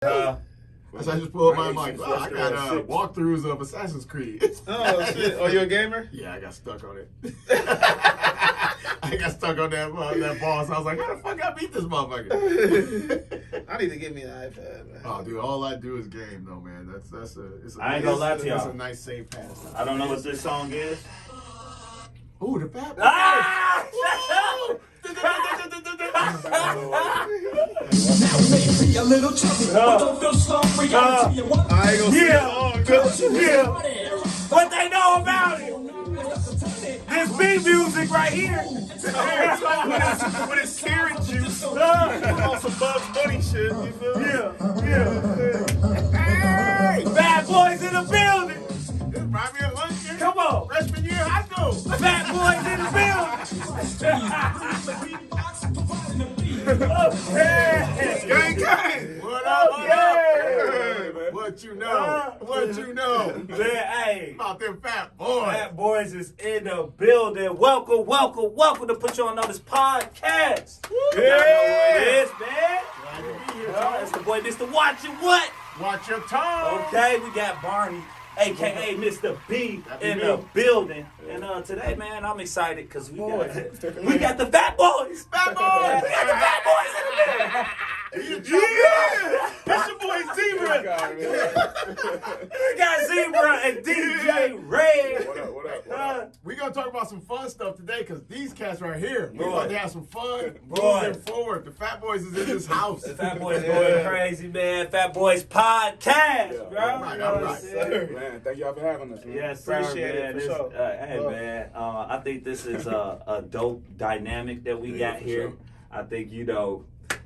So I just pulled my mic. Oh, I got walkthroughs of Assassin's Creed. Oh, shit. Oh, you a gamer? Yeah, I got stuck on it. I got stuck on that boss. I was like, how the fuck I beat this motherfucker? I need to get me an iPad, man. Oh, dude, all I do is game, though, man. I ain't gonna lie to y'all. That's a nice safe pass. I don't know what this song is. Ooh, the Fatboyz. Ah! A little chubby, but don't feel sorry. I ain't gonna Yeah. What they know about it? This beat music right here. With his carrot juice. On some Bugs Bunny shit, you feel me? Yeah. Hey! Fatboyz in the building. This remind me of lunch year. Come on. Freshman year high school. Fatboyz in the building. Okay. Gang. What up? What you know? What you know? Man, hey. About them fat boys. Fatboyz is in the building. Welcome to Put You On Notice Podcast. Yeah. Y'all know what it is, man. Glad to be here, It's the boy, Mr. Watch It What? Watch your tongue. Okay, we got Barney, a.k.a. Mr. B, in the building. And today, man, I'm excited because we got the Fatboyz. Fatboyz. We got the Fatboyz in the building. Yeah. That's your boy Zebra. We got Zebra and DJ Red. What up? We gonna talk about some fun stuff today because these cats right here, we're about to have some fun moving forward. The Fatboyz is in this house. The Fatboyz going crazy, man. Fatboyz Podcast, bro. All right. Man, thank y'all for having us, man. Yes, sir, Appreciate it, man. for sure. Hey, man, I think this is a dope dynamic that we got here. Sure. I think,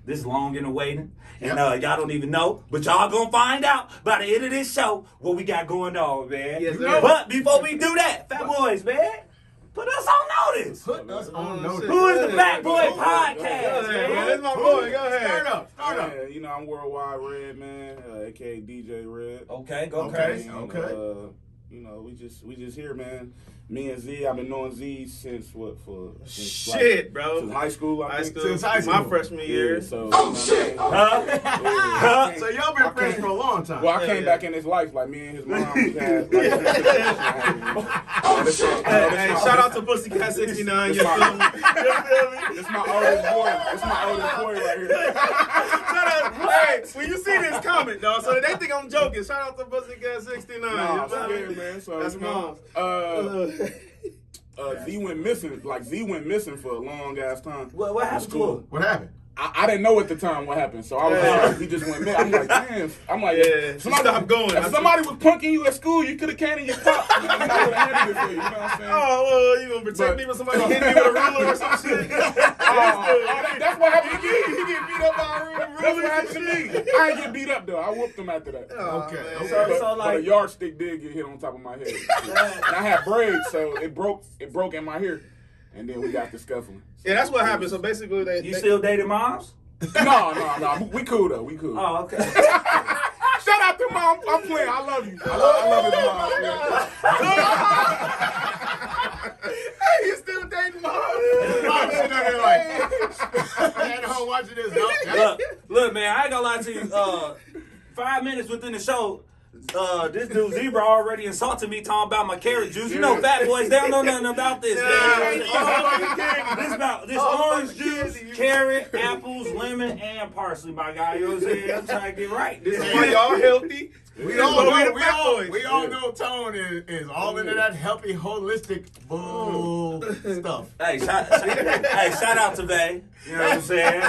this is long in the waiting. And y'all don't even know, but y'all gonna find out by the end of this show what we got going on, man. Yes, sir. But before we do that, Fatboyz, man, put us on notice. Put us on notice. Who is the Fatboyz Podcast, Go ahead, man. man? That's my boy. Go ahead. Start up. Man, I'm Worldwide Red, man, aka DJ Red. Okay, go Okay. crazy. We just here, man. Me and Z, I've been knowing Z since bro. Since high school, I think. Since high school. My freshman year. So, So y'all been friends for a long time. Well, I came back in his life, like me and his mom. We had, Hey, shout out to Pussycat 69. You feel me? This my oldest boy. This my oldest boy right here. Shout out. Hey, when you see this comment, dog, so they think I'm joking. Shout out to Pussycat 69. Nah, you feel me? man. So That's mom. Z went missing. Like Z went missing for a long ass time. What happened to him? What happened? I didn't know at the time what happened, so I was like, he just went mad. I'm like, damn. I'm like, Stop going. If somebody was punking you at school, you could have came in your pop. I would have handled it for you. You know what I'm saying? Oh, well, you gonna protect me from somebody hitting me with a ruler or some shit? That's what happened to me. You get beat up by a ruler. That's what happened to me. I ain't get beat up though. I whooped him after that. Okay. But a yardstick did get hit on top of my head. And I had braids, so it broke in my hair, and then we got the scuffling. Yeah, that's what happened. So basically, You still dating moms? No. We cool though. We cool. Oh, okay. Shout out to mom. I'm playing. I love you. I love his mom. Hey, you still dating mom? Mom sitting out there like, at home watching this. Look, man, I ain't gonna lie to you. 5 minutes within the show, this dude Zebra already insulted me talking about my carrot juice. You know, Fatboyz, they don't know nothing about this, man. This orange juice, carrot, apples, lemon, and parsley, my guy. You know what I'm saying? I'm trying to get right. This is why y'all healthy. We all know Tone is all into that healthy, holistic bull stuff. Hey, shout out to Bay. You know what I'm saying?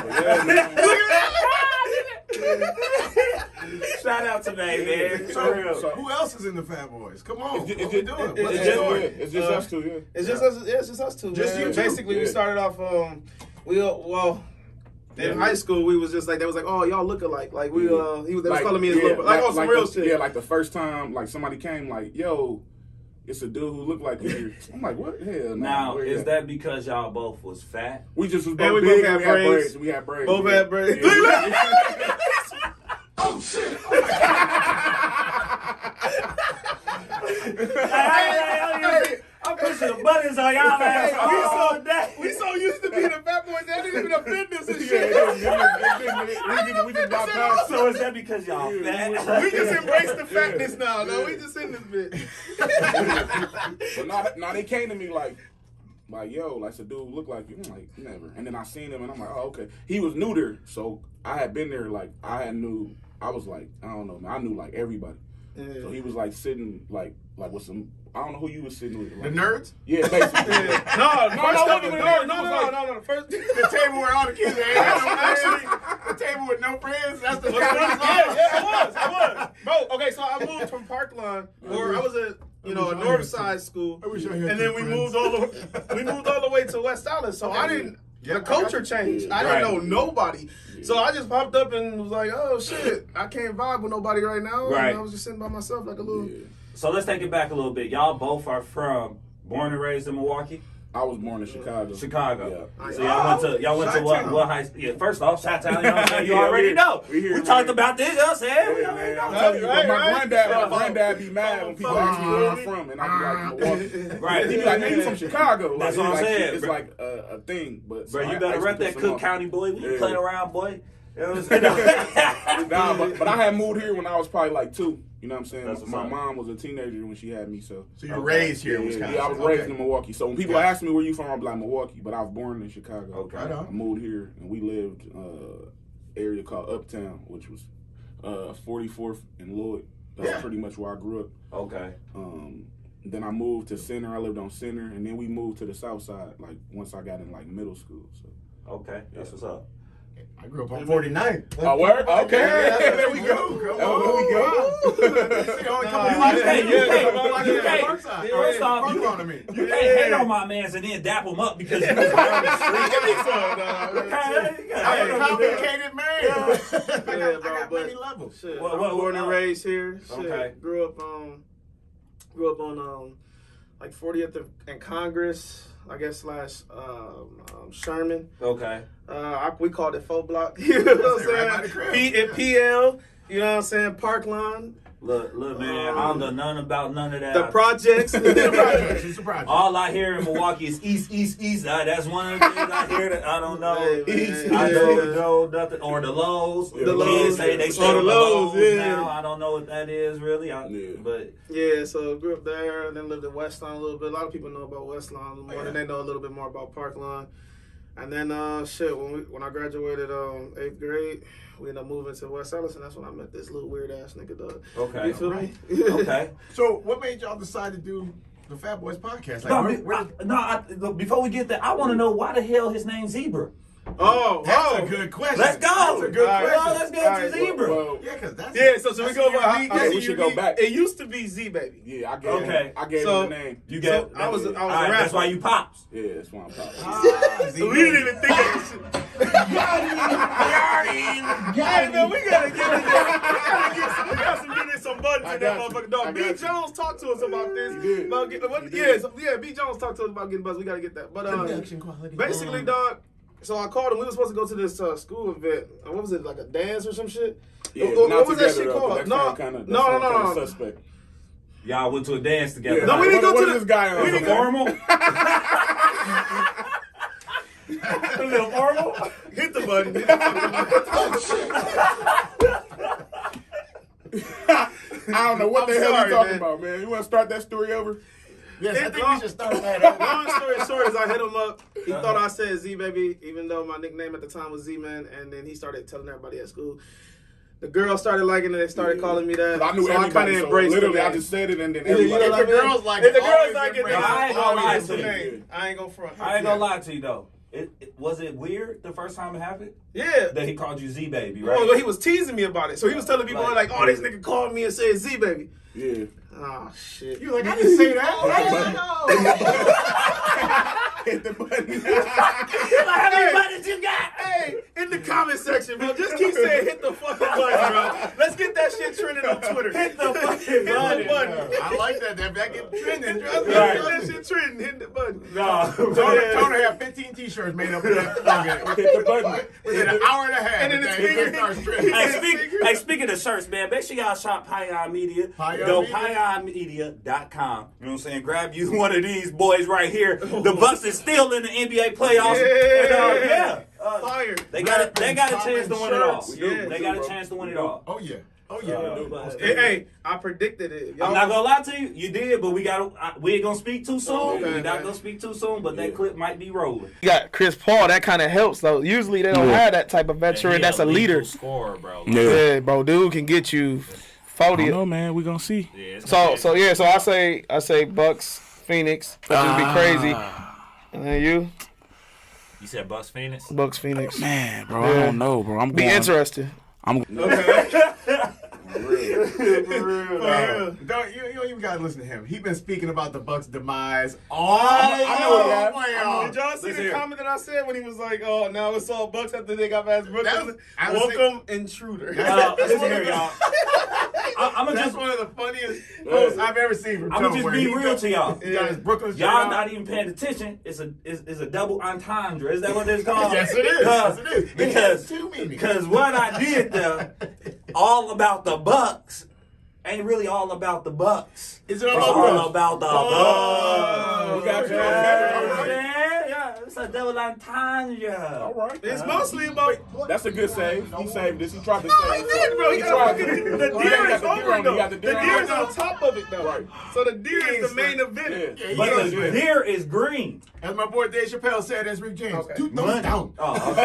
Shout out to Bay, man. So who else is in the Fatboyz? Come on. It's just us two, yeah. It's just us. Yeah, it's just us two. Just you two? Basically, we started off. In high school, we was just like, they was like, oh, y'all look alike. Like they was calling me his little, like on some real shit. Yeah, like the first time, like somebody came, like, yo, it's a dude who looked like you. I'm like, what? Hell, now, is that because y'all both was fat? We just was And both we big. both had braids. We had braids. Both had braids. Yeah. Oh shit! I'm pushing the buttons on y'all ass all day. We so used to being the Fatboyz that didn't even offend us and shit. We just got past. So is that because y'all fat? We just embrace the fatness now. No, we just in this bitch. But now they came to me like, yo, like, a dude look like you. I'm like, never. And then I seen him, and I'm like, oh, okay. He was new there, so I had been there, like, I was like, I don't know, man. I knew, like, everybody. Yeah. So he was, like, sitting, like with some, I don't know who you was sitting with. Like, the nerds? Yeah, basically. No. The First, the table where all the kids are actually, the table with no friends, that's the I was. Bro, okay, so I moved from Parkland, or I was at, a north side school, and then we moved all the way to West Dallas, so I didn't, the culture changed. I didn't know nobody. So I just popped up and was like, oh shit, I can't vibe with nobody right now. Right. And I was just sitting by myself like a little... Yeah. So let's take it back a little bit. Y'all both are born and raised in Milwaukee? I was born in Chicago. Chicago. Yeah. So y'all went to what high school? Yeah, first off, Chi-Town, you know what I'm saying? You already know. We talked about this, you know what I'm saying? We already know. I'm telling you, but my granddad be mad when people ask me where I'm from, and I be like, Milwaukee. Right. He be like, man, you from Chicago. That's what I'm saying. It's like a thing. But bro, you better rep that Cook County, boy. We ain't playing around, boy. You know what I'm saying? But I had moved here when I was probably like 2. You know what I'm saying? That's My mom was a teenager when she had me, so. So you were raised here in Wisconsin? Yeah, I was raised in Milwaukee. So when people ask me where you from, I'm like Milwaukee, but I was born in Chicago. Okay. I moved here, and we lived area called Uptown, which was 44th and Lloyd. That's pretty much where I grew up. Okay. Then I moved to Center. I lived on Center, and then we moved to the South Side. Like once I got in like middle school. So. Okay, that's what's up. I grew up on 49. Oh, word? Okay. Yeah, there we go. There we go. First off, you can't hate on my mans and then dap him up because you was down the street. I'm a complicated man. I got many levels. Shit, born and raised here. Okay. Grew up on like 40th and Congress, I guess, / Sherman. Okay. We called it 4 block. You know what I'm saying? PL. You know what I'm saying? Parkland. Look, man, I don't know nothing about none of that. The projects. All I hear in Milwaukee is east. That's one of the things I hear that I don't know. Hey, I know nothing. Or the Lowe's. The Lowe's. Say they still the Lowe's now. I don't know what that is really. But so grew up there, then lived in Westlawn a little bit. A lot of people know about Westlawn more than they know a little bit more about Parkland. And then when I graduated 8th grade, we ended up moving to West Dallas, and that's when I met this little weird ass nigga, dog. Okay. You feel me? Okay. So what made y'all decide to do the Fatboyz Podcast? Before we get there, I want to know why the hell his name's Zebra. That's a good question. Let's go. That's a good question. Let's get to Zebra. Yeah, because that's So we go back. We should go back. It used to be Z Baby. Yeah, I gave him the name. You get. I was a rapper. That's why you pops. Yeah, that's why I'm pops. We didn't even think of this shit. Hey, man, we gotta get in there. We got some buttons in that motherfucker. Dog, B. Jones talked to us about this. B. Jones talked to us about getting buzzed. We gotta get that. But basically, dog. So I called him. We were supposed to go to this school event. What was it, like a dance or some shit? Yeah, what was that shit called? No. Suspect. Y'all went to a dance together. Yeah. No, we didn't go to this guy on. Was it formal? A little formal? Hit the button. I don't know what the hell you talking about, man. You want to start that story over? Yes, I think we should start that over. Long story short is I hit him up. He thought I said Z Baby, even though my nickname at the time was Z Man, and then he started telling everybody at school. The girls started liking it. They started calling me that. I knew so I kind of embraced literally, it. I just said it, and then everybody. If the girls like it, I ain't gonna lie to you. I ain't gonna front. I ain't gonna lie to you though. Was it weird the first time it happened? Yeah. That he called you Z Baby, right? Well, he was teasing me about it. So he was telling people like, "Oh, this nigga called me and said Z Baby." Yeah. Oh shit. You like, I didn't say that. Hit the button. How many buttons you got? Hey, in the comment section, bro, just keep saying hit the fucking button, bro. Let's get that shit trending button on Twitter. Hit the fucking button. I like that. That get trending. Trust me. Right. That shit trending. Hit the button. No. Toner had 15 T-shirts made up of that slogan. Hit the button. Within an hour and a half. And then that it's shit starts trending. Hey, speaking of shirts, man, make sure y'all shop P.O.S Media. Go PIONmedia.com. You know what I'm saying? Grab you one of these boys right here. The Bucks is still in the NBA playoffs. Yeah. Fire. They got a chance to win it all. Yeah. They got a chance to win it all. Oh yeah. Oh yeah. Hey, I predicted it. I'm not gonna lie to you. You did, but we ain't gonna speak too soon. Okay, We're not gonna speak too soon, but that clip might be rolling. You got Chris Paul. That kind of helps though. Usually they don't have that type of veteran. That's a leader. Scorer, bro. Yeah, bro. Dude can get you 40. I don't know, man. We gonna see. Yeah, So I say Bucks, Phoenix. That would be crazy. And then you said Bucks, Phoenix. Bucks, Phoenix. Man, bro, I don't know, bro. Be interesting. You don't even gotta listen to him. He been speaking about the Bucks' demise all playoffs. Did y'all see the comment that I said when he was like, "Oh, now it's all Bucks after they got past Brooklyn"? Welcome, intruder. Listen here, y'all. That's one of the funniest posts I've ever seen from I'm Joe. gonna just be real to y'all. He got his Brooklyn shirt Y'all on. not even paying attention. It's a double entendre. Is that what it's called? Yes, it is. Yes, it is. Because what I did there, all about the Bucks, ain't really all about the Bucks. Is it It's all about the Bucks. We got you. Yeah, it's a double entendre. All right. It's mostly about. That's a good save. He saved this. He tried to No, he save did, bro. He tried got to. the deer is over He though. got The the deer on. deer is on top of it though. Right. So the deer is the main event. Yeah. But Yeah, the deer is green. As my boy Dave Chappelle said, as Rick James, Okay. 2 thumbs down. Oh, okay.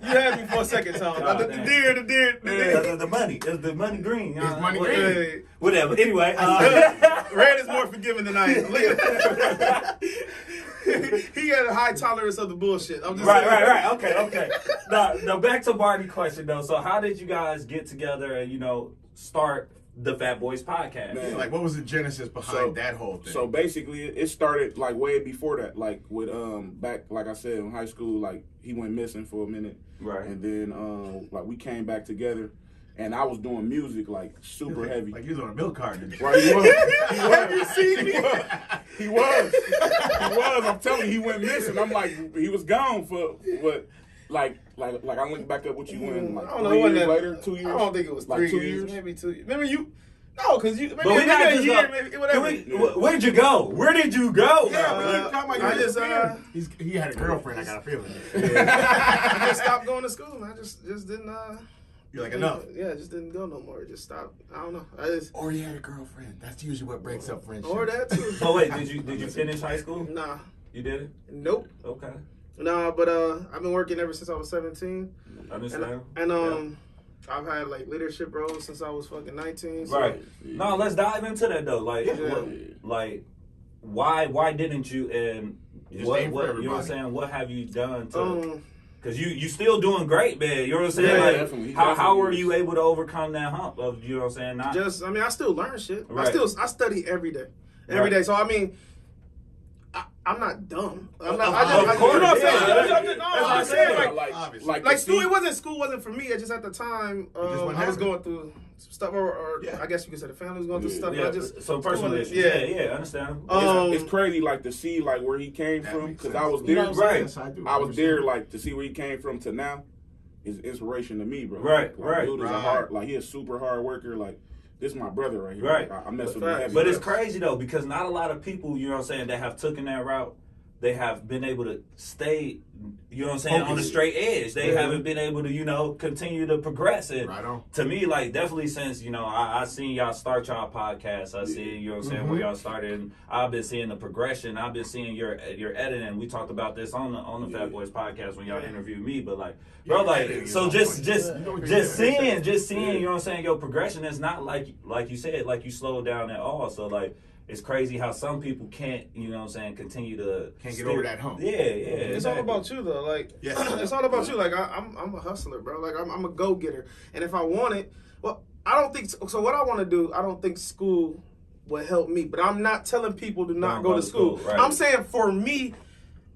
You had me for a second, Tom. Oh, The damn. deer. The money. It's the money green. It's money green. Hey, Whatever. Anyway. Red is more forgiving than I am. He had a high tolerance of the bullshit. I'm just saying. Right. Okay. Now, back to Barney question though. So, how did you guys get together and start the Fatboyz Podcast? Man. Like, what was the genesis behind that whole thing? So basically, it started like way before that. Like with back, like I said, in high school, like he went missing for a minute, Right. And then like we came back together, and I was doing music like super heavy. Like, you was on a milk carton. Right, he was. Have you seen me? He was. I'm telling you, he went missing. I'm like, he was gone for what? Like I look back at what you went like I don't know, 3 years that, later, 2 years. I don't think it was like 3 2 years. years. Maybe 2 years. Maybe you. No, because you. Maybe, But we got maybe a this year. up. Maybe whatever. Where'd you go? Where did you go? Yeah, but you talking about I just he had a girlfriend, I got a feeling. I just stopped going to school. Man. I just didn't. You're like, enough. Yeah, just didn't go no more. It just stopped. I don't know. Or he had a girlfriend. That's usually what breaks up friendships. Or that too. Oh wait, did you finish high school? Nah. You did it? Nope. Okay. Nah, but I've been working ever since I was 17. Understand? And I've had like leadership roles since I was fucking 19. So. Right. No, let's dive into that though. Like, why didn't you? And Just what aim for you know what I'm everybody. saying? What have you done to? Because you still doing great, man. You know what I'm saying? Yeah, like, definitely. how were you able to overcome that hump of, you know what I'm saying? Not, I still learn shit. Right. I study every day. Every Right. day. So I mean, I'm not dumb. I'm not. Of you know course, what I'm saying? yeah. I'm saying Obviously. like school. School wasn't for me. Just at the time, just wasn't I was happening. going through stuff, or Yeah. I guess you could say the family was going through stuff. yeah, But I just so personal issues. Yeah. Understandable. It's crazy, like to see like where he came That from, makes because sense. I was You there. know what I'm saying? Right. Yes, I do. I was there, like to see where he came from to now is inspiration to me, bro. Right, Like, right, Dude is right. a hard, like he a super hard worker. Like this is my brother right here. Right. Like, I mess with him But heavy. But it's crazy though, because not a lot of people, you know what I'm saying, that have taken that route, they have been able to stay, you know what I'm saying, on the Focused. straight edge. They haven't been able to, continue to progress. And Right on. to me, like, definitely since, I seen y'all start y'all podcast. I see, you know what I'm saying, where y'all started. And I've been seeing the progression. I've been seeing your editing. We talked about this on the Fatboyz Podcast when y'all interviewed me. But like, bro, like, editing so is just on point. Just seeing, you know what I'm saying, your progression is not like you said, like you slowed down at all. So like, it's crazy how some people can't, you know what I'm saying, continue to Can't get over that hump. Yeah. It's all about you though. Like Yes. it's all about you. Like I'm a hustler, bro. Like I'm a go getter. And if I want it, well, I don't think so. What I want to do, I don't think school will help me. But I'm not telling people to not Don't go to school. right. I'm saying for me,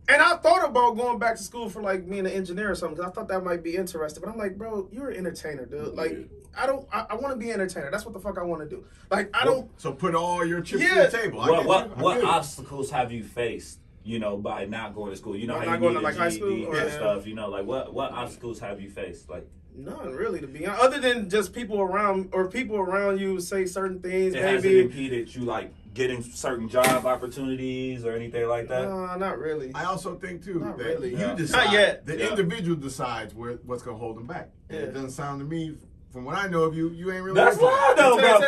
And I thought about going back to school for like being an engineer or something because I thought that might be interesting. But I'm like, bro, you're an entertainer, dude. Like, I want to be an entertainer. That's what the fuck I want to do. Like, I don't. So put all your chips on the table. What obstacles have you faced? You know, by not going to school. You know, how you need a GED and stuff. You know, like what obstacles have you faced? Like. None really, to be honest. Other than just people around you say certain things. Has it impeded you like getting certain job opportunities or anything like that? Not really. I also think too not that really. you decide. Not yet. The individual decides what's gonna hold them back. And it doesn't sound to me, from what I know of you, you ain't really. That's why though, bro.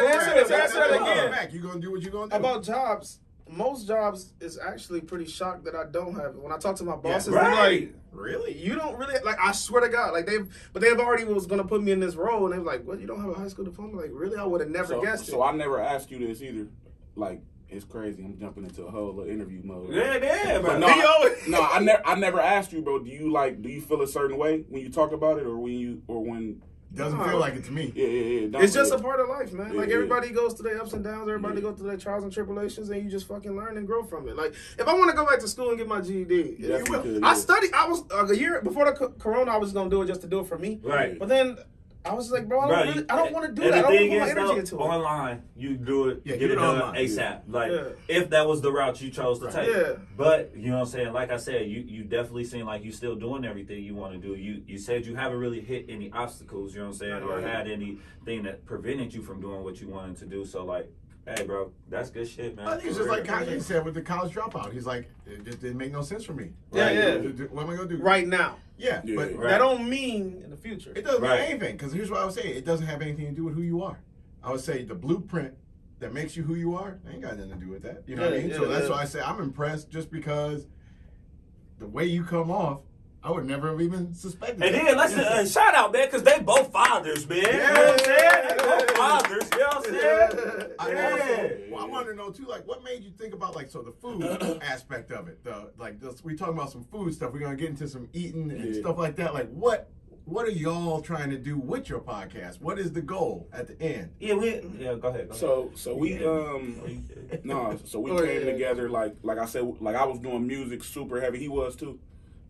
That's again. You gonna do what you gonna do. About jobs. Most jobs is actually pretty shocked that I don't have it. When I talk to my bosses, right. they're like, "Really? You don't really like?" I swear to God, like they've already was gonna put me in this role, and they were like, "What? You don't have a high school diploma?" Like, really? I would have never guessed it. So I never asked you this either. Like, it's crazy. I'm jumping into a whole little interview mode. Yeah, but I never asked you, bro. Do you feel a certain way when you talk about it, or when? Doesn't feel like it to me. Yeah. It's just a part of life, man. Like, everybody goes through their ups and downs. Everybody goes through their trials and tribulations, and you just fucking learn and grow from it. Like, if I want to go back to school and get my GED, I studied. I was a year before the corona. I was gonna do it just to do it for me. Right. But then I was like, bro, I don't want to do that. I don't put my energy into it. Online, you do it, get it done online. ASAP. Like, if that was the route you chose to take. Yeah. But, you know what I'm saying? Like I said, you definitely seem like you still doing everything you want to do. You said you haven't really hit any obstacles, you know what I'm saying, or had anything that prevented you from doing what you wanted to do. So, like, hey, bro, that's good shit, man. I think it's just like Kanye said with the college dropout. He's like, it just didn't make no sense for me. Yeah. What am I going to do? Right now. Yeah, but that don't mean in the future. It doesn't mean anything, because here's what I would say. It doesn't have anything to do with who you are. I would say the blueprint that makes you who you are ain't got nothing to do with that. You know what I mean? So that's why I say I'm impressed just because the way you come off, I would never have even suspected and that. then let's shout out, man, because they both fathers, man. Yeah. You know what I'm saying? They both fathers, you know what I'm saying? I want to know too, like, what made you think about, like, so the food aspect of it? We talking about some food stuff. We're gonna get into some eating and stuff like that. Like, what are y'all trying to do with your podcast? What is the goal at the end? Go ahead. So we came together like I said, like I was doing music super heavy. He was too.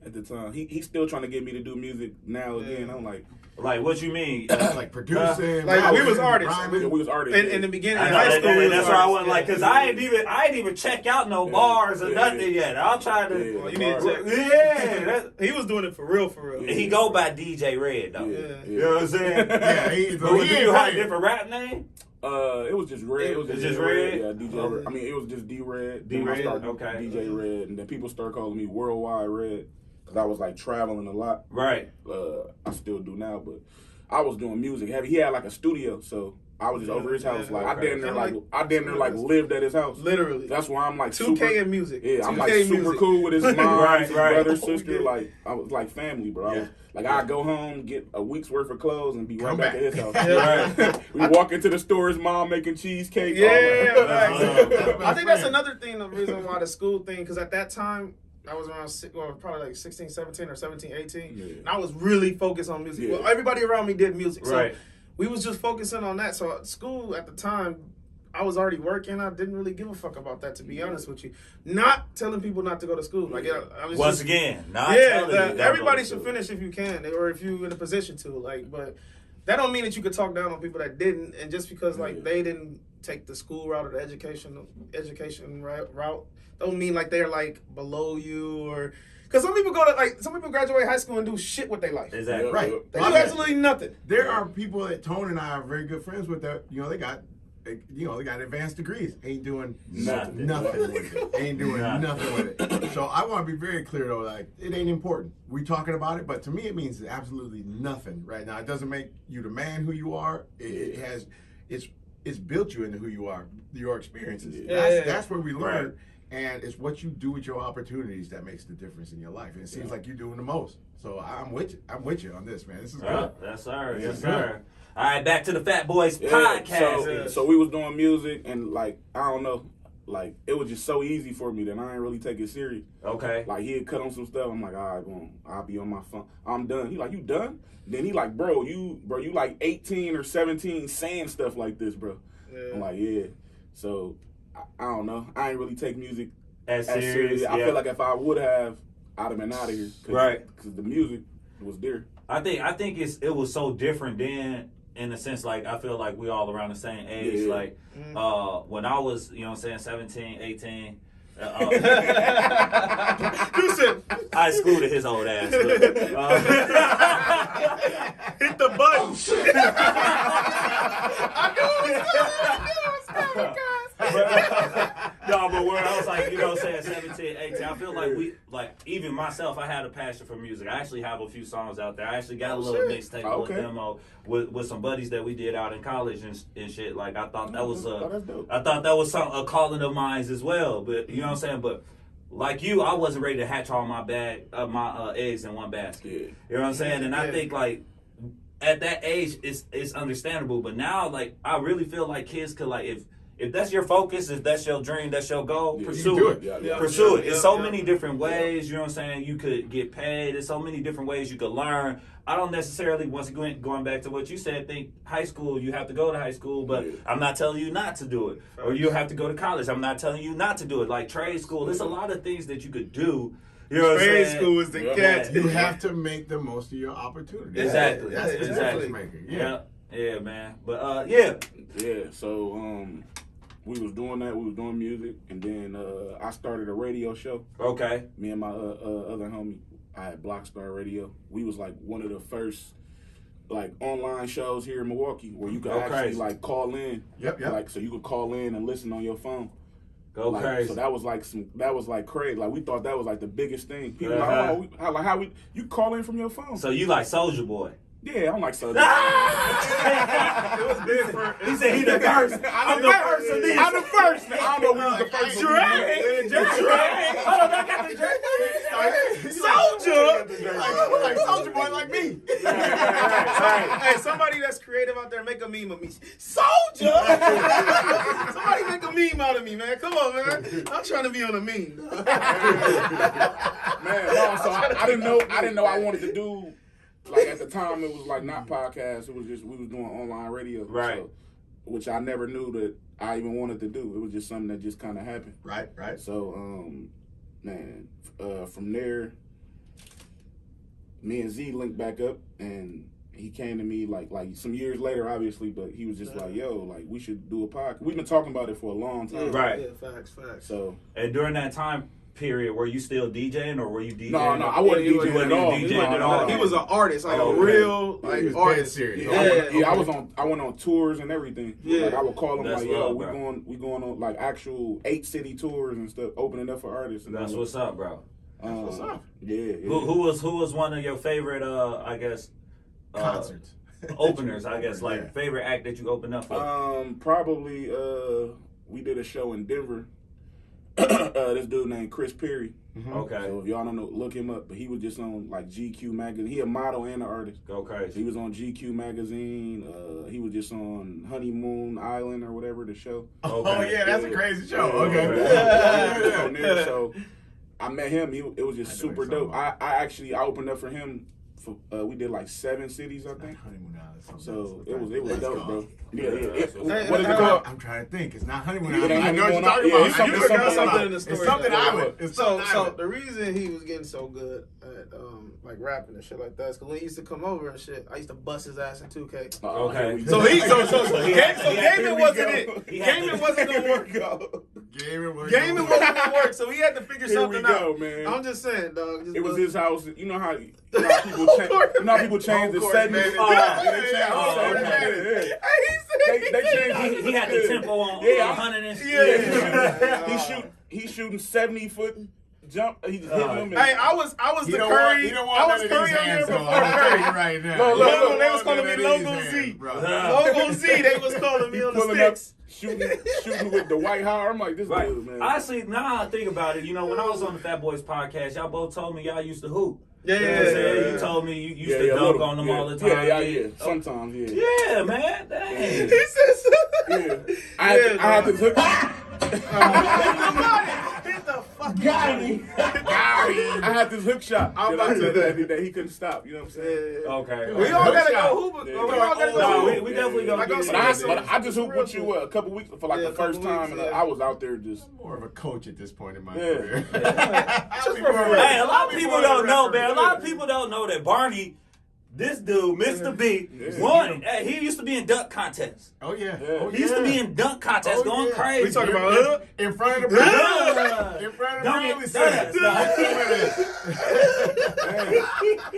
At the time, he's still trying to get me to do music now again. I'm like what you mean? Like producing, like we was artists. We was artists in the beginning of high school. That's why I wasn't like, because I ain't even check out no bars or nothing yet. I'll try to. Well, you need to check. He was doing it for real. Yeah. He go by DJ Red though. You know what I'm saying? But did you have a different rap name? It was just Red. It was just Red. Yeah, DJ Red. I mean, it was just D Red. D-Red. Okay. DJ Red, and then people started calling me Worldwide Red. Cause I was like traveling a lot. Right. I still do now, but I was doing music heavy. He had like a studio, so I was just over his house. Like I damn near lived at his house. Literally. That's why I'm like 2K in music. Yeah, I'm like super music. cool with his mom, his brother, sister. Yeah. Like I was like family, bro. I was, like I'd go home, get a week's worth of clothes, and be right back at his house. Right. We walk into the store, his mom making cheesecake. I think that's another thing. The reason why the school thing, because at that time. I was around, probably like 16, 17 or 17, 18. And I was really focused on music. Well, everybody around me did music. So we was just focusing on that. So at school at the time, I was already working. I didn't really give a fuck about that, to be honest with you. Not telling people not to go to school. Like, I was once just, again, everybody should finish if you can, or if you're in a position to. Like, but that don't mean that you could talk down on people that didn't. And just because like they didn't take the school route or the education route. Don't mean like they're like below you, or because some people graduate high school and do shit with their life. Exactly. Right. They do absolutely nothing. There are people that Tone and I are very good friends with that, they got advanced degrees. Ain't doing nothing with it. Ain't doing nothing with it. So I want to be very clear though, like it ain't important. We talking about it, but to me it means absolutely nothing right now. It doesn't make you the man who you are. It's built you into who you are, your experiences. That's where we learn. Right. And it's what you do with your opportunities that makes the difference in your life. And it seems like you're doing the most. So I'm with you on this, man. This is good. Yes, sir. Yes, sir. All right, back to the Fatboyz Podcast. So we was doing music, and like, I don't know, like, it was just so easy for me that I ain't really take it serious. Okay. Like, he'd cut on some stuff. I'm like, all right, I'll be on my phone. I'm done. He like, you done? Then he like, bro, you like 18 or 17 saying stuff like this, bro. Yeah. I'm like, yeah. So I don't know. I ain't really take music as serious. I feel like if I would have, I'd have been out of here. Right. Because the music was there. I think it was so different then. In a sense, like, I feel like we all around the same age. Yeah. Like, when I was, you know what I'm saying, 17, 18. You said, I excluded his old ass. But, hit the button. But where I was like, you know what I'm saying, 17, 18, I feel like even myself, I had a passion for music. I actually have a few songs out there. I actually got a little mixtape, a little demo with some buddies that we did out in college and shit. Like, I thought that was a calling of mine as well. But, you know what I'm saying? But, like you, I wasn't ready to hatch all my eggs in one basket. Yeah. You know what I'm saying? And I think, like, at that age, it's understandable. But now, like, I really feel like kids could, like, if that's your focus, if that's your dream, that's your goal, pursue it. Pursue it. It's so many different ways, you know what I'm saying? You could get paid. There's so many different ways you could learn. I don't necessarily, once again, going back to what you said, think high school, you have to go to high school, but I'm not telling you not to do it. Or you have to go to college. I'm not telling you not to do it. Like trade school, there's a lot of things that you could do. You know what I'm saying? Trade school is the catch. You have to make the most of your opportunity. Exactly. That's Exactly. Yeah. Yeah, man. But, yeah. Yeah, so, we was doing that. We was doing music, and then I started a radio show. Okay. Me and my other homie, I had Blockstar Radio. We was like one of the first like online shows here in Milwaukee where you could actually like call in. Yep. Like so you could call in and listen on your phone. Go crazy. So that was like crazy. Like we thought that was like the biggest thing. People like, you call in from your phone. So you like Soulja Boy? Yeah, I'm like Soulja. It was big for. He said he the first. I'm the first of these. I'm the first. I don't know who's the first. Drake. Hold on, I got the Drake. Soldier. Like Soulja Boy like me. Hey, somebody that's creative out there, make a meme of me. Soldier. Somebody make a meme out of me, man. Come on, man. I'm trying to be on a meme. Man, no, so I didn't know I wanted to do. Like at the time, it was like not podcast. It was just we was doing online radio, right? So, which I never knew that I even wanted to do. It was just something that just kind of happened, right? So, man, from there, me and Z linked back up, and he came to me like some years later, obviously, but he was just like, "Yo, like we should do a podcast." We've been talking about it for a long time, right? Yeah, facts. So, and during that time period, were you still DJing or were you DJing? No, I wasn't DJing at all. He was an artist, like a real artist. Serious. Yeah, I went on tours and everything. Yeah, like I would call them That's like, yo, love, we going on like actual 8-city tours and stuff, opening up for artists. And that's what's up, bro. That's what's up. Yeah. Who was one of your favorite? I guess concerts. Openers, I guess, like favorite act that you opened up for? Probably we did a show in Denver. This dude named Chris Perry. Mm-hmm. Okay. So if y'all don't know, look him up. But he was just on like GQ magazine. He a model and an artist. Go crazy. He was on GQ magazine. He was just on Honeymoon Island or whatever the show. Okay. Oh yeah, that's a crazy show. Okay. So I met him. It was just super dope. I opened up for him. We did like 7 cities, I think. So it was dope, bro. Yeah. What is it called? I'm trying to think. It's not Honeymoon Island. I know what you're talking about. Something in the story. It's something island. So the reason he was getting so good at like rapping and shit like that is because when he used to come over and shit, I used to bust his ass in 2K. Okay. So gaming wasn't it. Gaming wasn't gonna work. Gaming wasn't gonna work. So he had to figure something out. Man. I'm just saying, dog. It was his house. You know how people change the settings. He had the tempo on 100 and shit. He's shooting 70-foot jump. He just hit him. Hey, I was the Curry. I was Curry on there before Curry. Right now. They was calling me Logo Z. Logo Z. They was calling me on the sticks. Shooting with the White Howard. I'm like, this dude, man. Honestly, now I think about it, you know, when I was on the Fatboyz Podcast, y'all both told me y'all used to hoop. Yeah. You told me you used to dunk on them all the time. Yeah. Sometimes, yeah. Yeah, man. Dang. He said so. Yeah. I had to hook. Get the fuck Got him. I had this hook shot I'm that, about to- that he couldn't stop. You know what I'm saying? Okay. We all gotta shot. go hoop. Yeah. We all gotta go No, hoop. we definitely gonna Like get I it. said, But I just hooped with you a couple weeks for like Yeah, the first a couple time, weeks, and yeah. I was out there just. More of a coach at this point in my Yeah. career. Just Hey, for Hey, a lot of people don't know, man. A lot of Yeah. people don't know that Barney, this dude, Mr. B, Yeah. won. Hey, he used to be in dunk contests. Oh yeah. Yeah. Oh, He used to be in dunk contests, Oh, going yeah. crazy. We talking about in front of the Yeah. in front of the Don't Bradley get- Center. Stop.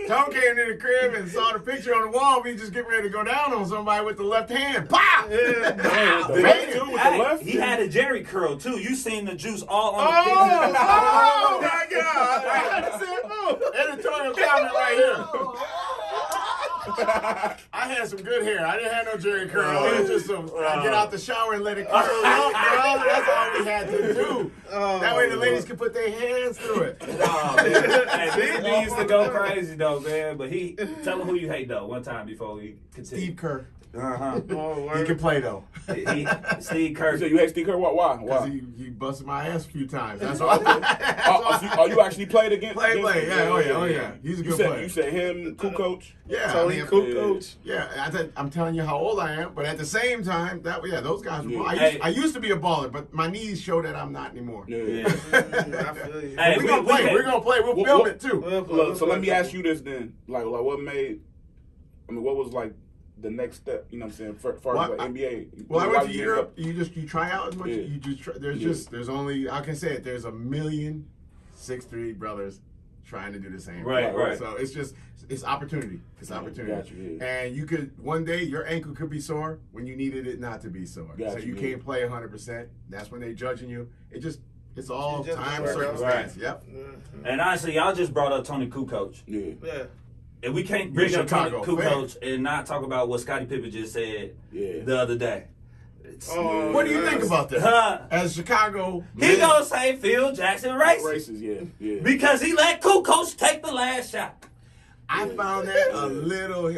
Tom came to the crib and saw the picture on the wall. We just getting ready to go down on somebody with the left hand. Pow! The left too, with the Hey, left. he had a Jerry curl too. You seen the juice all on Oh the my God! Editorial comment right here. I had some good hair. I didn't have no Jerry curl. It was just some. I get out the shower and let it curl up, bro. That's all we had to do. That way the ladies could put their hands through it. Nah, man. Hey, Mr. B used to go crazy though, man. But he tell him who you hate though. One time before we continue. Steve Kerr. Uh-huh. He can play though. Steve Kerr. So you hate Steve Kerr? Why? Because he busted my ass a few times. That's all. Oh, you actually played against? Play. against- Yeah, oh yeah. He's a good player. You said him, cool coach. Yeah, Tony Kukoc. Yeah, I'm telling you how old I am, but at the same time, those guys were. Yeah. I used to be a baller, but my knees show that I'm not anymore. Yeah. I feel you. Hey, We're gonna play. We're gonna play. We'll film it too. Look, so let me ask you this then. Like what made? I mean, what was like the next step? You know what I'm saying? For Well, like NBA. Well, I Why went to you Europe. You try out as much. Yeah. You just try, there's only I can say it. There's 1 million 6'3" brothers trying to do the same. Right, thing. right. So it's opportunity. It's opportunity. Got you, yeah. And you could one day your ankle could be sore when you needed it not to be sore. Got so you, you yeah. can't play 100%. That's when they judging you. It's all You just time work out. circumstance. Yep. And honestly, y'all just brought up Tony Kukoc. Yeah. Yeah. And we can't bring up Tony Chicago Kukoc and not talk about what Scottie Pippen just said Yeah. the other day. What do you think about that? As Chicago, He gonna say Phil Jackson racist Races, yeah. because he let Kukoc take the last shot. I found that it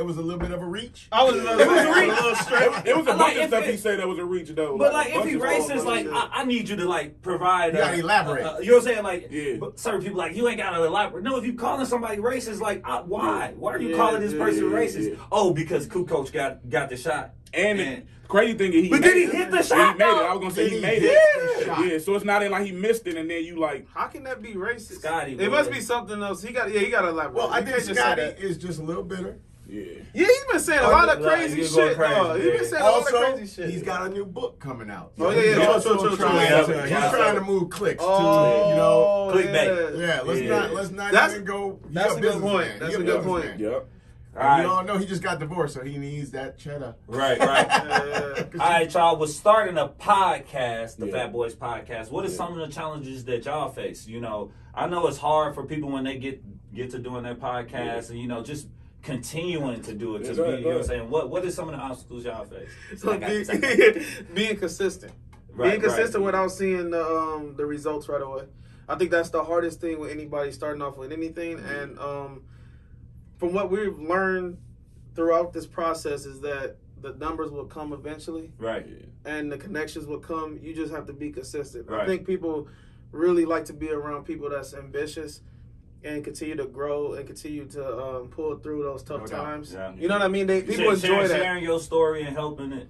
was a little bit of a reach. I was It was a reach. little straight. It was a Like, bunch of if stuff it- he said that was a reach though. But like, if bunch he of racist, stuff, like I need you to like provide. You gotta elaborate. You know what I'm saying? Like, Yeah. but certain people like you ain't gotta elaborate. No, if you calling somebody racist, like why? Why are you Yeah, calling this person yeah, racist? yeah. Oh, because Kukoc got the shot. And the crazy thing is he But made did he it. hit the He shot? made it. I was gonna say he made hit it. the shot. Yeah, so it's not in like he missed it and then you like. How can that be racist? Scotty, It boy. must be something else. He got to elaborate. Well, I You think can't just say Scotty that. is just a little bitter. Yeah. Yeah, he's been saying a lot of Like, crazy he's going shit. crazy, He's been man. saying a lot Also, of crazy shit. he's got a new book coming out. Oh, yeah, He's yeah, also true. trying Yeah, to, yeah. he's trying to move clicks to, Oh, clickbait. yeah, let's not That's- even go. He that's a good businessman. point. He That's a good businessman. point. Yep. And we all know he just got divorced, so he needs that cheddar. Right. Yeah. All right, y'all. We're starting a podcast, the Yeah. Fatboyz Podcast. What are Yeah. some of the challenges that y'all face? You know, I know it's hard for people when they get to doing their podcast, and just continuing to do it. Yeah, To go be, ahead, you know go what I'm saying? What are some of the obstacles y'all face? So Like I said. being consistent. Right, Being consistent right. without seeing the results right away. I think that's the hardest thing with anybody starting off with anything. And from what we've learned throughout this process is that the numbers will come eventually Right. and the connections will come. You just have to be consistent. Right. I think people really like to be around people that's ambitious and continue to grow and continue to pull through those tough No doubt. times. Yeah. You know what I mean? People enjoy that. Sharing your story and helping it,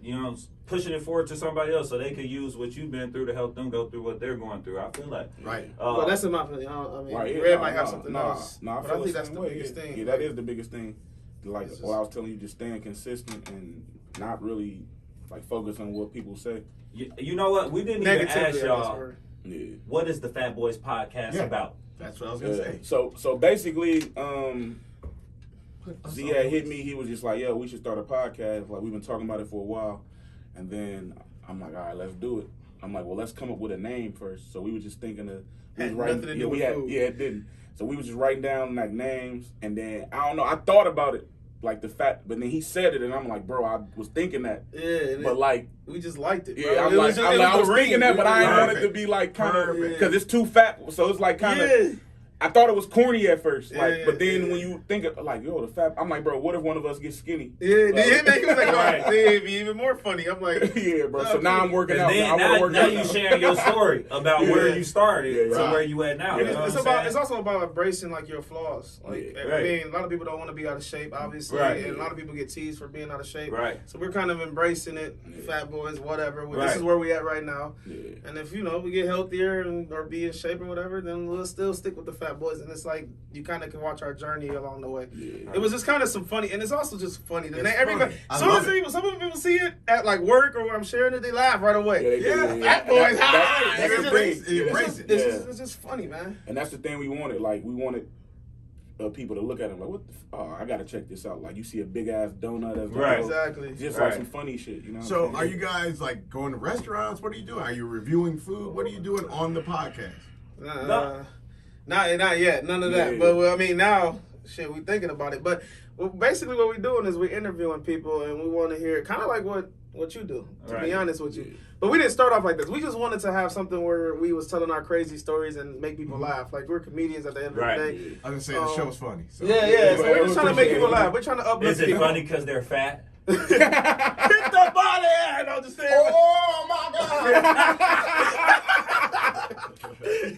pushing it forward to somebody else so they can use what you've been through to help them go through what they're going through. I feel like. Right. Well, that's in my opinion. I mean, Right, yeah, Red nah, might have nah, something nah, else. Nah, but I think that's the biggest thing. Yeah, that is the biggest thing. Like, It's just- I was telling you, just staying consistent and not really like focus on what people say. You know what? We didn't even ask Negativity, y'all, Yeah. what is the Fatboyz Podcast Yeah. about? That's what I was gonna say. So basically, Z had hit me. He was just like, "Yo, we should start a podcast." Like we've been talking about it for a while, and then I'm like, "All right, let's do it." I'm like, "Well, let's come up with a name first." So we were just thinking of Had nothing to do with food. Yeah, it didn't. So we was just writing down like names, and then I don't know. I thought about it, like the fact, but then he said it, and I'm like, "Bro, I was thinking that." Yeah, But like, we just liked it. yeah, bro. I'm It like, was just- I it was the thinking ring. that, but I ain't want it Perfect. to be like kind of Perfect. because it's too fat. So it's like kind of. Yeah. I thought it was corny at first, but then when you think of, like, yo, the fat, I'm like, bro, what if one of us gets skinny? Yeah, he was like, right. It'd be even more funny. I'm like, yeah, bro. So now I'm working out. Then now you sharing your story about where you started to where you at now. It's also about embracing like your flaws. Like I mean, a lot of people don't want to be out of shape, obviously, and a lot of people get teased for being out of shape. Right. So we're kind of embracing it. Fat boys, whatever. This is where we at right now. Yeah. And if we get healthier or be in shape or whatever, then we'll still stick with the Fat Boys. And it's like you kind of can watch our journey along the way. Yeah. It was just kind of some funny, and it's also just funny. Everybody, some people see it at like work or where I'm sharing it, they laugh right away. Fat Boys, it's just funny, man. And that's the thing we wanted. Like we wanted people to look at him like, what the I gotta check this out. Like you see a big ass donut as exactly. Just like some funny shit, So are you guys like going to restaurants? What are you doing? Are you reviewing food? What are you doing on the podcast? Not yet. None of that. But I mean now, we thinking about it. But basically what we're doing is we're interviewing people and we want to hear kind of like what you do, to be honest with you. But we didn't start off like this. We just wanted to have something where we was telling our crazy stories and make people laugh. Like, we're comedians at the end of the day. I was going to say, the show's funny. So. Yeah. So we're just trying to make people laugh. We're trying to uplift people. Is it funny because they're fat? Hit the body! And I'll just say, oh, my God!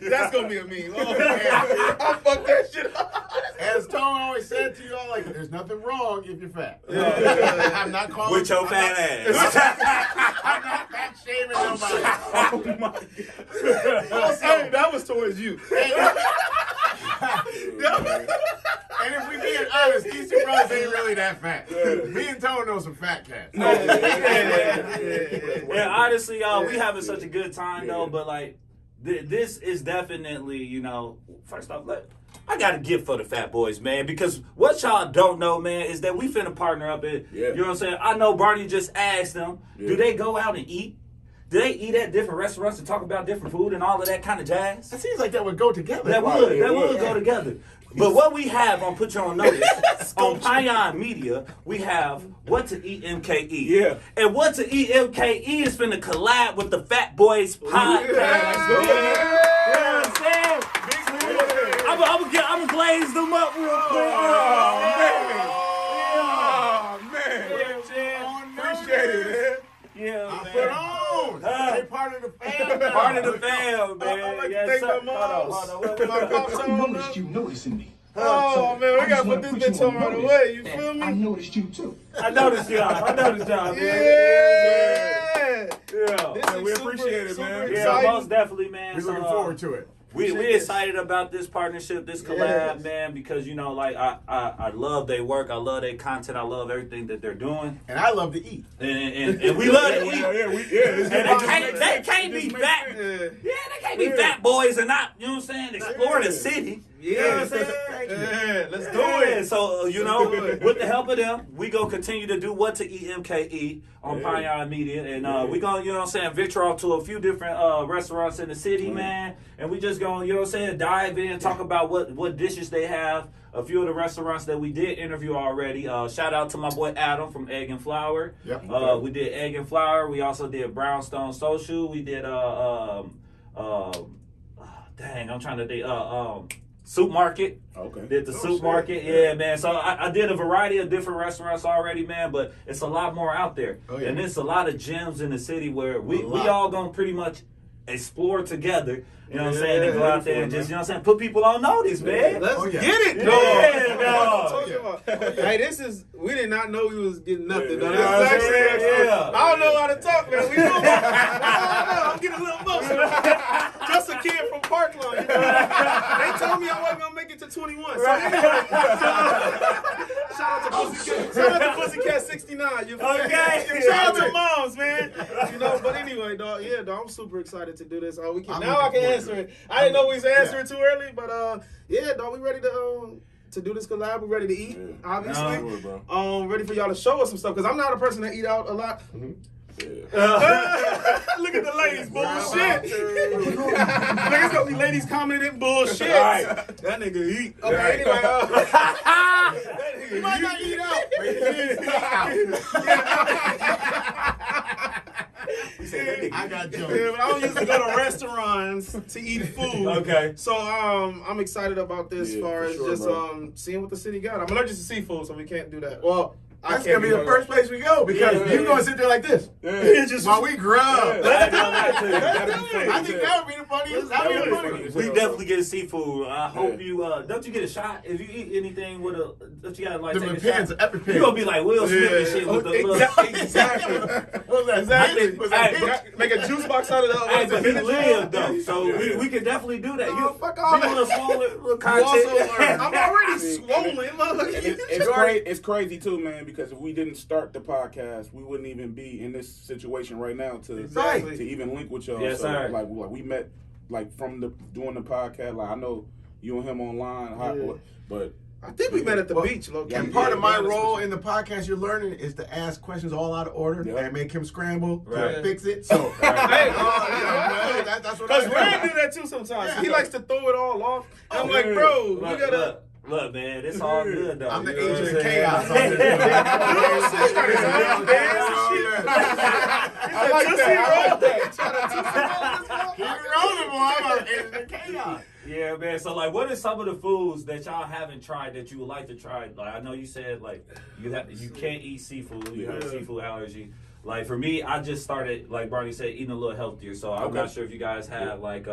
That's going to be a meme. Oh, man. I'll fuck that shit up. As Tone always said to y'all, like, there's nothing wrong if you're fat. I'm not calling with your fat ass. I'm not fat shaming nobody. Oh my God. Hey, that was towards you. And if we being honest, these two brothers ain't really that fat. Me and Tone know some fat cats. Yeah, honestly, y'all, we having such a good time though. But like, this is definitely, first off, I got a gift for the Fat Boys, man, because what y'all don't know, man, is that we finna partner up. You know what I'm saying? I know Barney just asked them, do they go out and eat? Do they eat at different restaurants and talk about different food and all of that kind of jazz? It seems like that would go together. That would go together. But what we have on Put You On Notice, on P.O.S. Media, we have What to Eat MKE. Yeah. And What to Eat MKE is finna collab with the Fatboyz Podcast. Yeah. I'm gonna glaze them up real quick. Oh, man. Appreciate it, man. Yeah, Put on. They part of the fam. Part of the fam, man. I like to thank my mom. My pops I noticed you noticing me. Oh, man, we gotta put this bitch on right away. You feel me? I noticed you, too. I noticed y'all, man. Yeah. We appreciate it, man. Yeah, most definitely, man. We're looking forward to it. We excited about this partnership, this collab, man, because I love their work, I love their content, I love everything that they're doing, and I love to eat, and we love to eat. They can't be fat. They can't be fat boys and not, you know what I'm saying, explore the city. You know what I'm saying? Let's do it. So, with the help of them, we gonna continue to do What to Eat MKE on P.O.S. Media, and we gonna, venture off to a few different restaurants in the city, man, and we just gonna, dive in, talk about what dishes they have. A few of the restaurants that we did interview already. Shout out to my boy Adam from Egg and Flour. Yep. We did Egg and Flour. We also did Brownstone Social. We did I'm trying to think. Soup Market. Okay. Did the Soup Market. Yeah, man. So I did a variety of different restaurants already, man, but it's a lot more out there. Oh, yeah. And there's a lot of gems in the city where we all gonna pretty much explore together. You know what I'm saying? And go out there and just, put people on notice, man. Let's get it, Hey, we did not know we was getting nothing. I don't know how to talk, man. I'm getting a little emotional. Just a kid from Parkland. They told me I wasn't going to make it to 21. So anyway, shout out to Pussycat 69. You feel me? Shout out to moms, man. But anyway, dog, I'm super excited to do this. I can answer it. I didn't know we was answering too early, but dog, we ready to do this collab. We ready to eat, obviously. Ready for y'all to show us some stuff, because I'm not a person that eat out a lot. Look at the ladies, bullshit. Look, it's gonna be ladies commenting bullshit. That nigga eat. Okay, anyway. You might not eat out, but he eats out. He said that I got jokes. Yeah, but I don't usually go to restaurants to eat food. Okay. So I'm excited about this as far for as sure, just bro. Seeing what the city got. I'm allergic to seafood, so we can't do that. Well, That's gonna be the first place we go because you're gonna sit there like this Just while we grub. I know that too. I think that would be the funniest. That would be the funniest. We definitely get seafood. I hope you don't you get a shot if you eat anything with a don't you gotta like Them take a pins, shot. EpiPen. You gonna be like Will Smith and shit with the Exactly. What was that? Was that bitch? Make a juice box out of that. Hey, but he lived though, so we can definitely do that. You fuck all you want a smaller little You content? also learn. I'm already swollen, motherfucker. It's crazy too, man. Because if we didn't start the podcast, we wouldn't even be in this situation right now to even link with y'all. Yes, so, sir. Like we met from doing the podcast. Like I know you and him online, but I think we met at the beach, low key. And part of my role in the podcast you're learning is to ask questions all out of order and make him scramble to fix it. So, Hey, that's what because I Rand do. do that too sometimes. Yeah. He likes to throw it all off. And I'm like, bro, you gotta. Look, man, it's all good though. I'm the You know what agent I'm of saying? chaos on I like that. Keep it rolling, boy. I'm an agent of chaos. Yeah, man. So, like, what are some of the foods that y'all haven't tried that you would like to try? Like, I know you said like you can't eat seafood. You have a seafood allergy. Like for me, I just started, like Barney said, eating a little healthier. So I'm not sure if you guys have like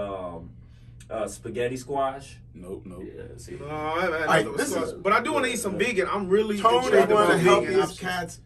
spaghetti squash. Nope. Yeah, see. No, I haven't had but I do want to eat some vegan. I'm really Tone is intrigued one of the about vegan healthiest options. cats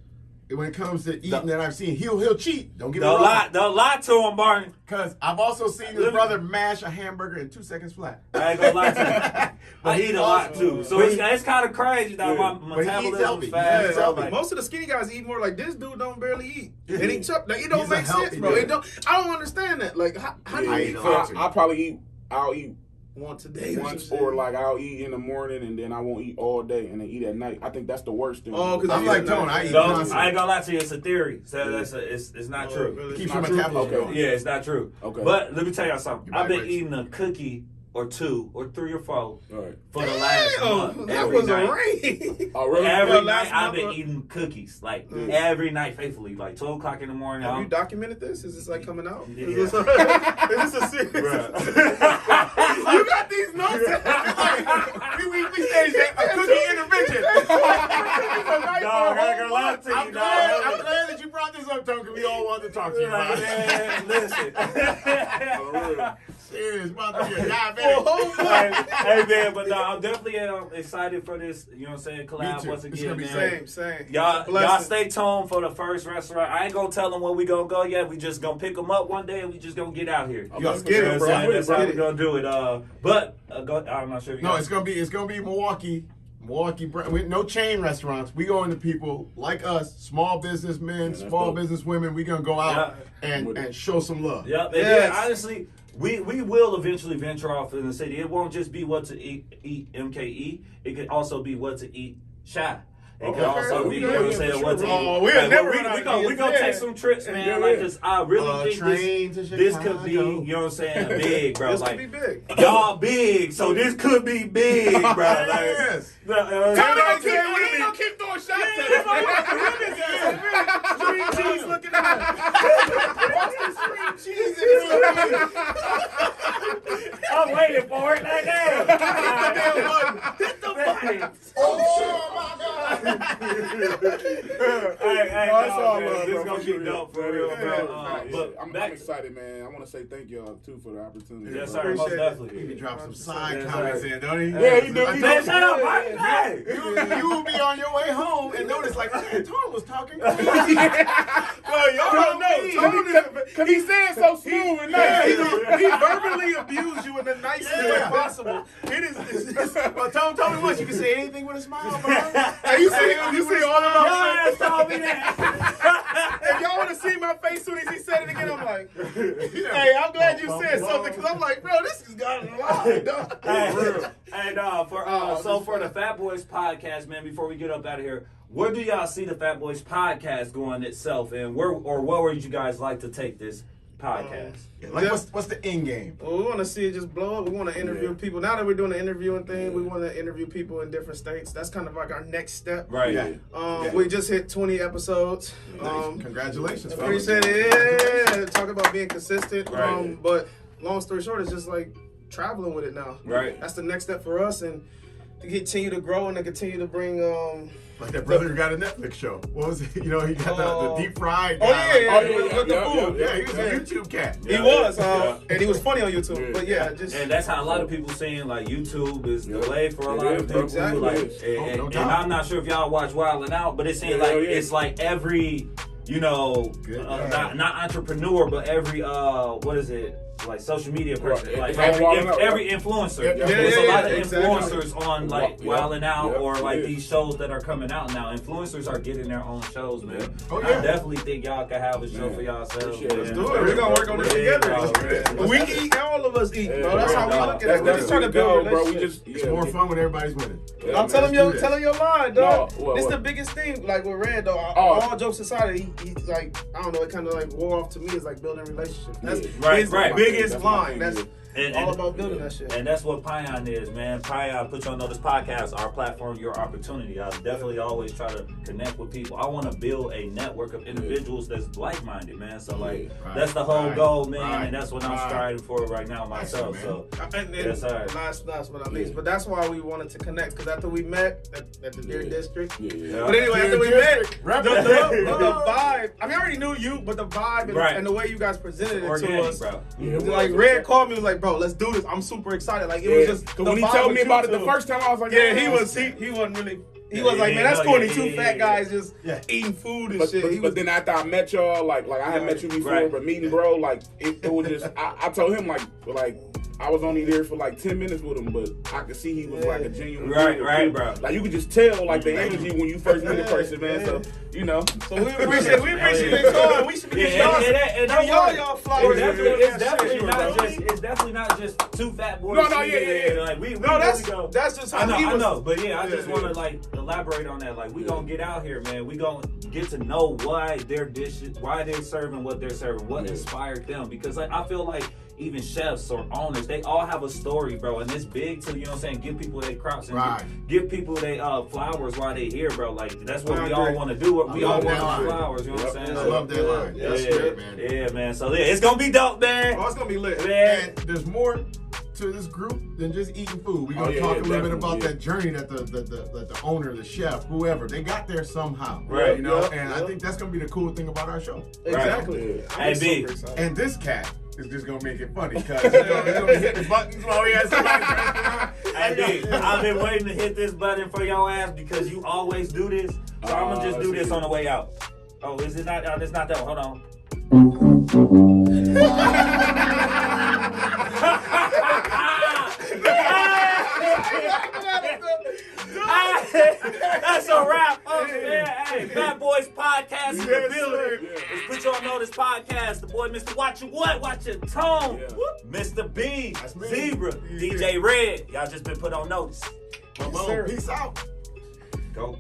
when it comes to eating that I've seen. He'll cheat. Don't get me wrong. Don't lie to him, Barney. Because I've also seen his brother mash a hamburger in 2 seconds flat. I ain't gonna lie to you. I eat a lot too, so it's kind of crazy that my metabolism is fast. Yeah, most of the skinny guys eat more. Like this dude don't barely eat, and he chop. Like, it don't make sense, bro. It don't. I don't understand that. Like how do you eat? I'll probably I'll eat once a day, or like I'll eat in the morning and then I won't eat all day and then eat at night. I think that's the worst thing. Oh, because I'm like Tone. I eat I constantly. ain't gonna lie to you. It's a theory. So it's not true. Really? Keeps your metabolism going. Yeah, it's not true. Okay. But let me tell y'all something. You're I've been right. eating a cookie or 2 or 3 or 4 All right. for the last month. that Every was night. a rain. Oh, really? Every Well, night last I've been month- eating cookies, like every night faithfully, like 12 o'clock in the morning. Have you documented this? Is this like coming out? Yeah. Is this a serious? You got these notes. We staged a cookie intervention. Dog, I ain't gonna lie to you, I'm dog. glad that you brought this up, Tone, because we all wanted to talk to you about it. Man, listen. Serious, about to be a diabetic. Hey man, but no, I'm definitely excited for this. You know what I'm saying? Collab too. once It's again, gonna be man. Same. Y'all Blessing. stay tuned for the first restaurant. I ain't gonna tell them where we gonna go yet. We just gonna pick them up one day and we just gonna get out here. Let's You get know it, what I'm bro. saying? That's how we gonna do it. But I'm not sure if you No, guys. it's gonna be Milwaukee, no chain restaurants. We going to people like us, small businessmen, small businesswomen. We gonna go out and show some love. Yep. And Yes. yeah, honestly, we will eventually venture off in the city. It won't just be what to eat MKE. It could also be what to eat Shy. It could also be, you know what I'm saying, what to eat. Oh, we'll never run out we of gonna ideas. take some trips, man. Yeah. Like, cause I really Train think to this could be, Chicago. you know what I'm saying, big, bro. This like, could be big. y'all big, so this could be big, bro. Like, Yes. We ain't gonna keep throwing shots at it. String cheese looking at Frosted string cheese I'm waiting for it. Like, Hit the button. Oh my God. Hey, No, it's all man, love, this bro. gonna be dope for real, bro. But I'm excited, man. I want to say thank y'all too for the opportunity. yes, bro. sir, most Appreciate it. He definitely. drop some side Yes, comments sir. in, don't he? Yeah, he do. He Man, do. shut up, Mike. Hey. You will be on your way home and notice, like, man, Tone was talking crazy. Well, y'all don't know. Tone is, Cause he said so smooth and nice. he verbally abused you in the nicest way possible. It is. Well, tell me what, you can say anything with a smile, bro. Hey, you see all of Your my ass told me that. If y'all would have seen my face soon as he said it again, I'm like, hey, I'm glad you said something because I'm like, bro, this has gotten a lot, dog. For the Fatboyz Podcast, man, before we get up out of here, where do y'all see the Fatboyz Podcast going itself, and where would you guys like to take this podcast. Like, what's the end game? Well, we want to see it just blow up. We want to interview people. Now that we're doing the interviewing thing, we want to interview people in different states. That's kind of like our next step. Right. Yeah. We just hit 20 episodes. Congratulations. Appreciate it. Yeah. Talk about being consistent. Right. But long story short, it's just like traveling with it now. Right. That's the next step for us, and to continue to grow and to continue to bring. Like that brother who got a Netflix show. What was it? You know, he got the deep fried guy. With the food. Yeah, he was a YouTube cat. He was, and he was funny on YouTube. But and that's how a lot of people saying like YouTube is the way for a lot of people. Exactly. Like, and I'm not sure if y'all watch Wild 'N Out, but it's saying it's like every, not entrepreneur, but every what is it? Like social media person, like every influencer. There's a lot of influencers on like Wild 'N Out or like these shows that are coming out now. Influencers are getting their own shows, man. I definitely think y'all can have a show for yourselves. Let's do it. We're gonna work on this together. We eat, all of us eat, bro. That's how we look at it. We're just trying to build a relationship. It's more fun when everybody's winning. I'm telling your line, dog. This is the biggest thing, like with Red, though. All jokes aside, he's like, I don't know, it kind of like wore off to me. It's like building relationships. That's his biggest line. That's all about building that shit. And that's what P.O.N is, man. P.O.N, Put You On Notice podcast, our platform, your opportunity. I definitely always try to connect with people. I want to build a network of individuals that's like-minded, man. So, like, that's the whole goal, man. And that's what I'm striving for right now myself. So, last but not least. But that's why we wanted to connect, because after we met at the Deer District. But anyway, after we met, the vibe, I mean, I already knew you, but the vibe and the way you guys presented it to us. Like, Red called me, was like, bro, let's do this. I'm super excited. Like, it was just when he told me about it the first time, I was like, he wasn't really. He was like, man, that's corny. Two fat guys just eating food and shit. But then after I met y'all, like I had met you before, but meeting bro, like it was just. I told him like I was only there for like 10 minutes with him, but I could see he was like a genuine right, bro. Like you could just tell like the energy when you first meet a person, man. So So we appreciate y'all. We should be getting y'all flowers. It's definitely not just two fat boys. Like that's just how I know. But I just want to like elaborate on that. Like we gonna get out here, man. We gonna get to know why their dishes, why they're serving what they're serving, what inspired them. Because like I feel like even chefs or owners, they all have a story, bro. And it's big to, give people their crops and give people their flowers while they here, bro. Like, that's what we all want to do. We all want flowers, you know what I'm saying? I love that line. That's great, man. Yeah, man. So, it's going to be dope, man. Oh, it's going to be lit. And there's more to this group than just eating food. We're going to talk a little bit about that journey that the owner, the chef, whoever, they got there somehow. Right. And I think that's going to be the cool thing about our show. Exactly. And this cat is just gonna make it funny because he's gonna be hitting the buttons while we have somebody. I've been waiting to hit this button for your ass because you always do this. So I'm gonna just do this on the way out. Oh, is it not? It's not that one. Hold on. That's a wrap. Hey, Fatboyz Podcast in the building. Let's Put You On Notice podcast. The boy, Mr. Watch Your What? Watch Your Tone. Mr. B, Zebra, DJ Red. Y'all just been put on notice. Peace out. Go.